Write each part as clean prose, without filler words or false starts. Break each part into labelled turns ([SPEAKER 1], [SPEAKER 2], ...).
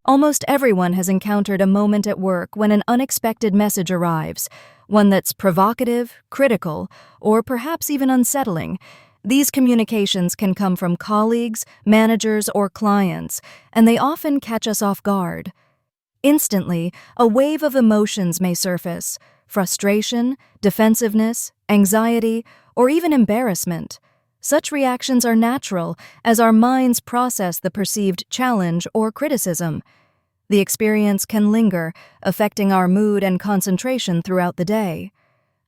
[SPEAKER 1] Almost everyone has encountered a moment at work when an unexpected message arrives, one that's provocative, critical, or perhaps even unsettling. These communications can come from colleagues, managers, or clients, and they often catch us off guard. Instantly, a wave of emotions may surface: frustration, defensiveness, anxiety, or even embarrassment. Such reactions are natural as our minds process the perceived challenge or criticism. The experience can linger, affecting our mood and concentration throughout the day.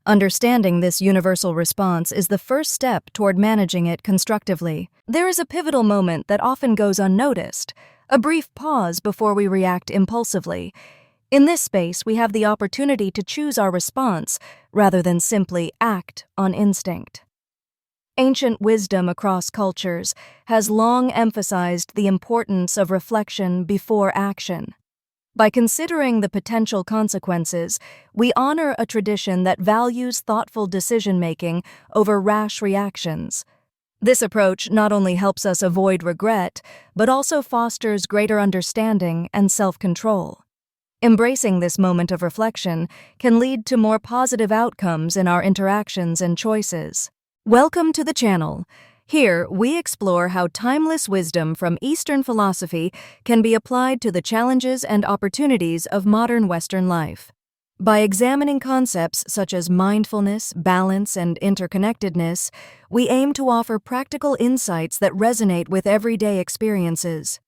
[SPEAKER 1] Understanding this universal response is the first step toward managing it constructively. There is a pivotal moment that often goes unnoticed, a brief pause before we react impulsively. In this space, we have the opportunity to choose our response rather than simply act on instinct. Ancient wisdom across cultures has long emphasized the importance of reflection before action. By considering the potential consequences, we honor a tradition that values thoughtful decision-making over rash reactions. This approach not only helps us avoid regret, but also fosters greater understanding and self-control. Embracing this moment of reflection can lead to more positive outcomes in our interactions and choices. Welcome to the channel. Here, we explore how timeless wisdom from Eastern philosophy can be applied to the challenges and opportunities of modern Western life. By examining concepts such as mindfulness, balance, and interconnectedness, we aim to offer practical insights that resonate with everyday experiences.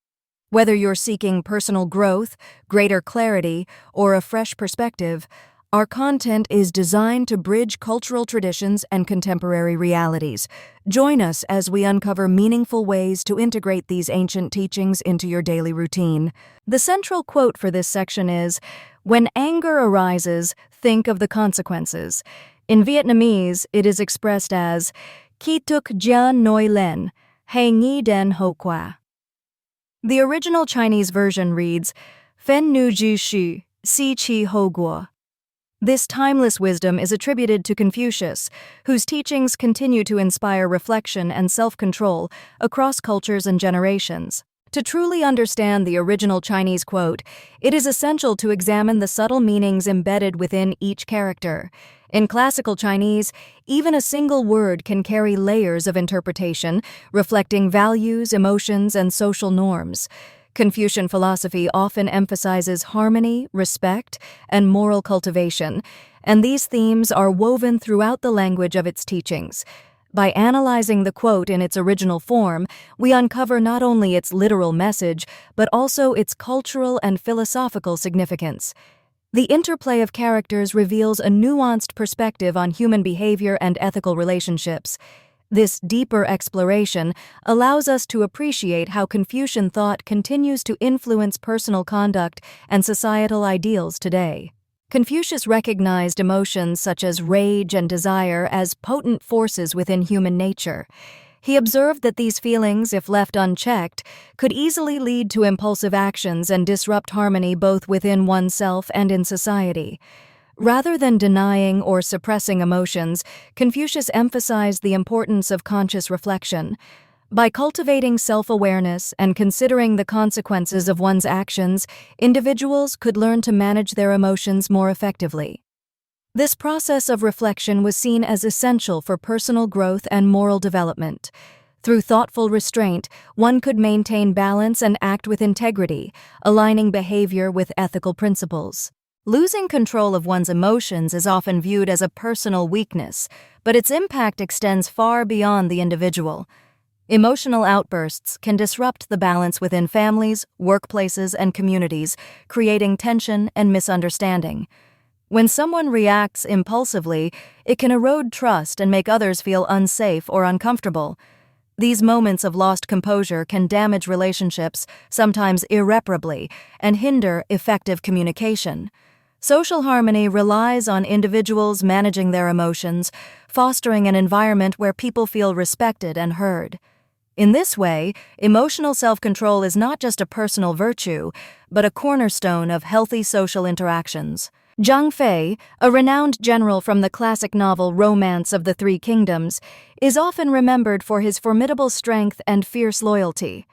[SPEAKER 1] Whether you're seeking personal growth, greater clarity, or a fresh perspective, our content is designed to bridge cultural traditions and contemporary realities. Join us as we uncover meaningful ways to integrate these ancient teachings into your daily routine. The central quote for this section is, "When anger arises, think of the consequences." In Vietnamese, it is expressed as, "Khi tuk gia noi len, hãy nghĩ đến hậu quả." The original Chinese version reads, "Phen nu ju shu, si chi ho guo." This timeless wisdom is attributed to Confucius, whose teachings continue to inspire reflection and self-control across cultures and generations. To truly understand the original Chinese quote, it is essential to examine the subtle meanings embedded within each character. In classical Chinese, even a single word can carry layers of interpretation, reflecting values, emotions, and social norms. Confucian philosophy often emphasizes harmony, respect, and moral cultivation, and these themes are woven throughout the language of its teachings. By analyzing the quote in its original form, we uncover not only its literal message, but also its cultural and philosophical significance. The interplay of characters reveals a nuanced perspective on human behavior and ethical relationships. This deeper exploration allows us to appreciate how Confucian thought continues to influence personal conduct and societal ideals today. Confucius recognized emotions such as rage and desire as potent forces within human nature. He observed that these feelings, if left unchecked, could easily lead to impulsive actions and disrupt harmony both within oneself and in society. Rather than denying or suppressing emotions, Confucius emphasized the importance of conscious reflection. By cultivating self-awareness and considering the consequences of one's actions, individuals could learn to manage their emotions more effectively. This process of reflection was seen as essential for personal growth and moral development. Through thoughtful restraint, one could maintain balance and act with integrity, aligning behavior with ethical principles. Losing control of one's emotions is often viewed as a personal weakness, but its impact extends far beyond the individual. Emotional outbursts can disrupt the balance within families, workplaces, and communities, creating tension and misunderstanding. When someone reacts impulsively, it can erode trust and make others feel unsafe or uncomfortable. These moments of lost composure can damage relationships, sometimes irreparably, and hinder effective communication. Social harmony relies on individuals managing their emotions, fostering an environment where people feel respected and heard. In this way, emotional self-control is not just a personal virtue, but a cornerstone of healthy social interactions. Zhang Fei, a renowned general from the classic novel Romance of the Three Kingdoms, is often remembered for his formidable strength and fierce loyalty.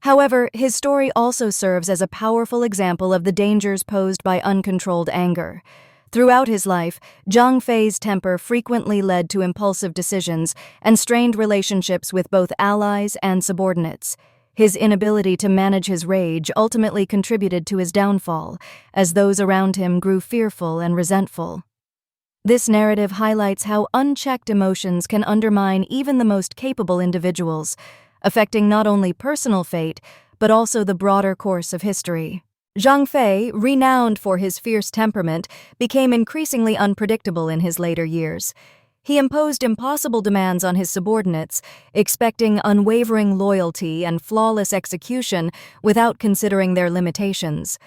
[SPEAKER 1] However, his story also serves as a powerful example of the dangers posed by uncontrolled anger. Throughout his life, Zhang Fei's temper frequently led to impulsive decisions and strained relationships with both allies and subordinates. His inability to manage his rage ultimately contributed to his downfall, as those around him grew fearful and resentful. This narrative highlights how unchecked emotions can undermine even the most capable individuals, affecting not only personal fate, but also the broader course of history. Zhang Fei, renowned for his fierce temperament, became increasingly unpredictable in his later years. He imposed impossible demands on his subordinates, expecting unwavering loyalty and flawless execution without considering their limitations.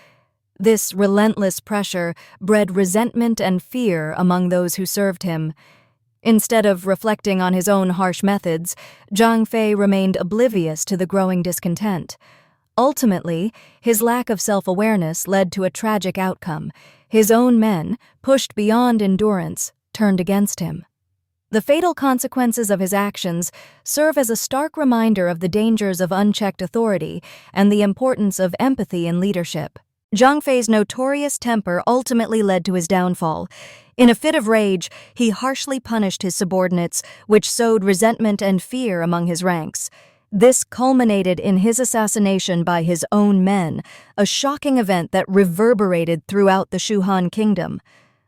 [SPEAKER 1] This relentless pressure bred resentment and fear among those who served him. Instead of reflecting on his own harsh methods, Zhang Fei remained oblivious to the growing discontent. Ultimately, his lack of self-awareness led to a tragic outcome. His own men, pushed beyond endurance, turned against him. The fatal consequences of his actions serve as a stark reminder of the dangers of unchecked authority and the importance of empathy in leadership. Zhang Fei's notorious temper ultimately led to his downfall. In a fit of rage, he harshly punished his subordinates, which sowed resentment and fear among his ranks. This culminated in his assassination by his own men, a shocking event that reverberated throughout the Shuhan kingdom.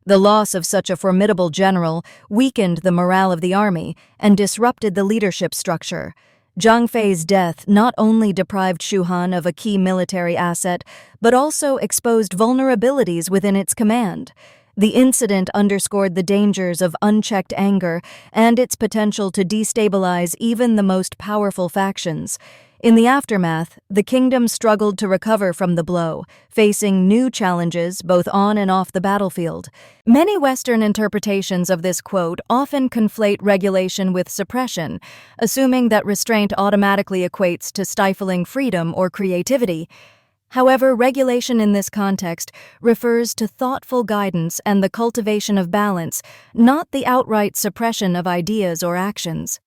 [SPEAKER 1] The loss of such a formidable general weakened the morale of the army and disrupted the leadership structure. Zhang Fei's death not only deprived Shuhan of a key military asset, but also exposed vulnerabilities within its command. The incident underscored the dangers of unchecked anger and its potential to destabilize even the most powerful factions. In the aftermath, the kingdom struggled to recover from the blow, facing new challenges both on and off the battlefield. Many Western interpretations of this quote often conflate regulation with suppression, assuming that restraint automatically equates to stifling freedom or creativity. However, regulation in this context refers to thoughtful guidance and the cultivation of balance, not the outright suppression of ideas or actions.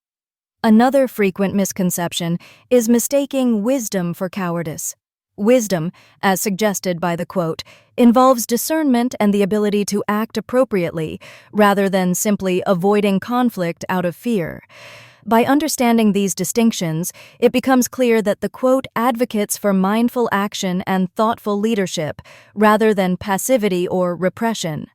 [SPEAKER 1] Another frequent misconception is mistaking wisdom for cowardice. Wisdom, as suggested by the quote, involves discernment and the ability to act appropriately, rather than simply avoiding conflict out of fear. By understanding these distinctions, it becomes clear that the quote advocates for mindful action and thoughtful leadership, rather than passivity or repression.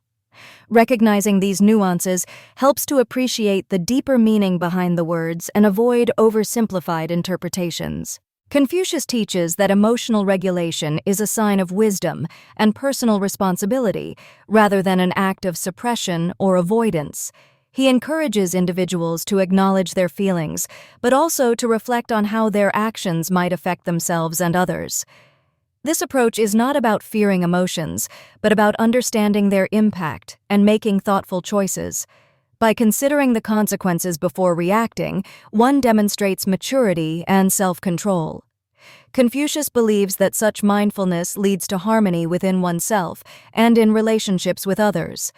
[SPEAKER 1] Recognizing these nuances helps to appreciate the deeper meaning behind the words and avoid oversimplified interpretations. Confucius teaches that emotional regulation is a sign of wisdom and personal responsibility, rather than an act of suppression or avoidance. He encourages individuals to acknowledge their feelings, but also to reflect on how their actions might affect themselves and others. This approach is not about fearing emotions, but about understanding their impact and making thoughtful choices. By considering the consequences before reacting, one demonstrates maturity and self-control. Confucius believes that such mindfulness leads to harmony within oneself and in relationships with others.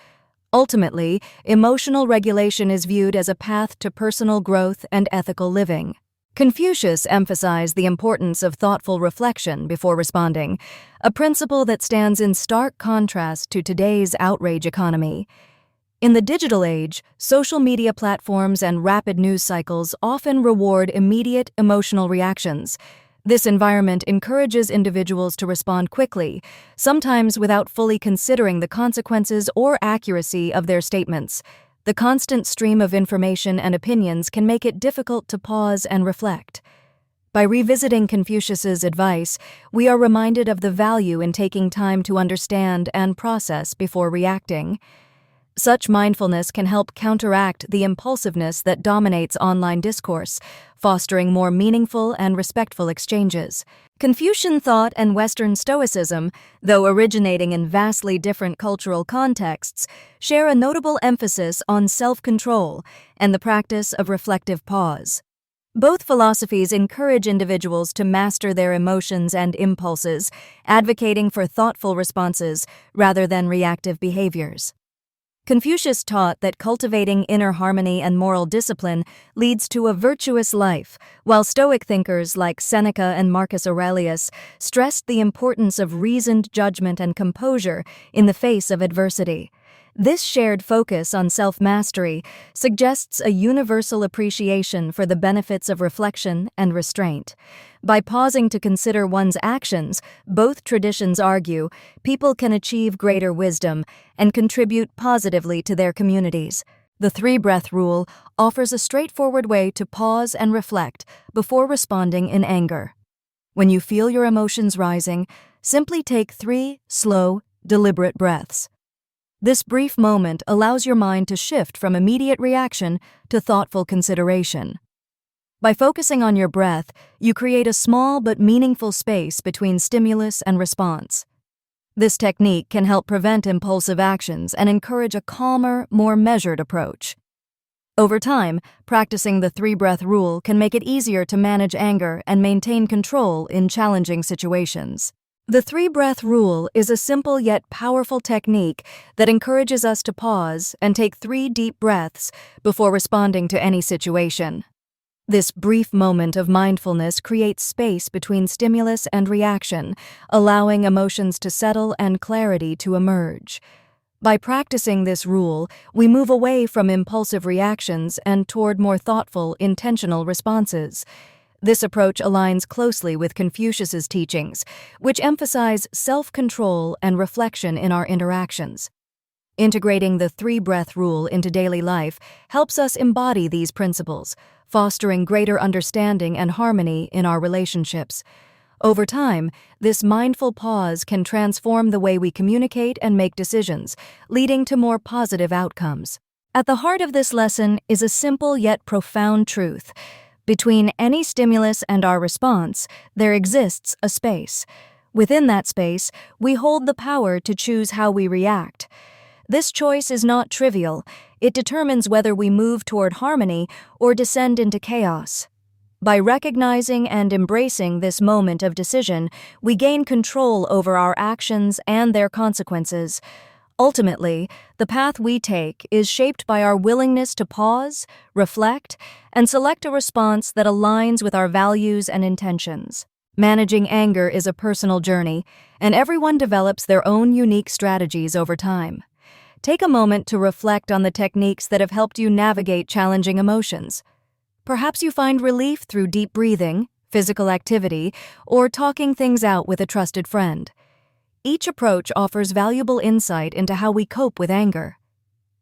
[SPEAKER 1] Ultimately, emotional regulation is viewed as a path to personal growth and ethical living. Confucius emphasized the importance of thoughtful reflection before responding, a principle that stands in stark contrast to today's outrage economy. In the digital age, social media platforms and rapid news cycles often reward immediate emotional reactions. This environment encourages individuals to respond quickly, sometimes without fully considering the consequences or accuracy of their statements. The constant stream of information and opinions can make it difficult to pause and reflect. By revisiting Confucius's advice, we are reminded of the value in taking time to understand and process before reacting. Such mindfulness can help counteract the impulsiveness that dominates online discourse, fostering more meaningful and respectful exchanges. Confucian thought and Western Stoicism, though originating in vastly different cultural contexts, share a notable emphasis on self-control and the practice of reflective pause. Both philosophies encourage individuals to master their emotions and impulses, advocating for thoughtful responses rather than reactive behaviors. Confucius taught that cultivating inner harmony and moral discipline leads to a virtuous life, while Stoic thinkers like Seneca and Marcus Aurelius stressed the importance of reasoned judgment and composure in the face of adversity. This shared focus on self-mastery suggests a universal appreciation for the benefits of reflection and restraint. By pausing to consider one's actions, both traditions argue, people can achieve greater wisdom and contribute positively to their communities. The three-breath rule offers a straightforward way to pause and reflect before responding in anger. When you feel your emotions rising, simply take 3 slow, deliberate breaths. This brief moment allows your mind to shift from immediate reaction to thoughtful consideration. By focusing on your breath, you create a small but meaningful space between stimulus and response. This technique can help prevent impulsive actions and encourage a calmer, more measured approach. Over time, practicing the three-breath rule can make it easier to manage anger and maintain control in challenging situations. The three-breath rule is a simple yet powerful technique that encourages us to pause and take 3 deep breaths before responding to any situation. This brief moment of mindfulness creates space between stimulus and reaction, allowing emotions to settle and clarity to emerge. By practicing this rule, we move away from impulsive reactions and toward more thoughtful, intentional responses. This approach aligns closely with Confucius's teachings, which emphasize self-control and reflection in our interactions. Integrating the three-breath rule into daily life helps us embody these principles, fostering greater understanding and harmony in our relationships. Over time, this mindful pause can transform the way we communicate and make decisions, leading to more positive outcomes. At the heart of this lesson is a simple yet profound truth. Between any stimulus and our response, there exists a space. Within that space, we hold the power to choose how we react. This choice is not trivial. It determines whether we move toward harmony or descend into chaos. By recognizing and embracing this moment of decision, we gain control over our actions and their consequences. Ultimately, the path we take is shaped by our willingness to pause, reflect, and select a response that aligns with our values and intentions. Managing anger is a personal journey, and everyone develops their own unique strategies over time. Take a moment to reflect on the techniques that have helped you navigate challenging emotions. Perhaps you find relief through deep breathing, physical activity, or talking things out with a trusted friend. Each approach offers valuable insight into how we cope with anger.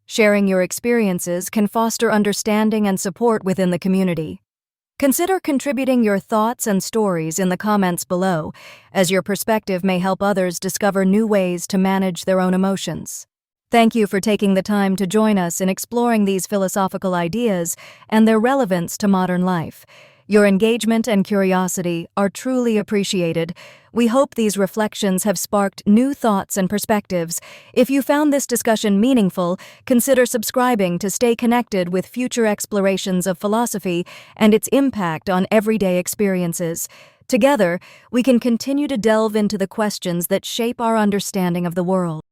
[SPEAKER 1] Sharing your experiences can foster understanding and support within the community. Consider contributing your thoughts and stories in the comments below, as your perspective may help others discover new ways to manage their own emotions. Thank you for taking the time to join us in exploring these philosophical ideas and their relevance to modern life. Your engagement and curiosity are truly appreciated. We hope these reflections have sparked new thoughts and perspectives. If you found this discussion meaningful, consider subscribing to stay connected with future explorations of philosophy and its impact on everyday experiences. Together, we can continue to delve into the questions that shape our understanding of the world.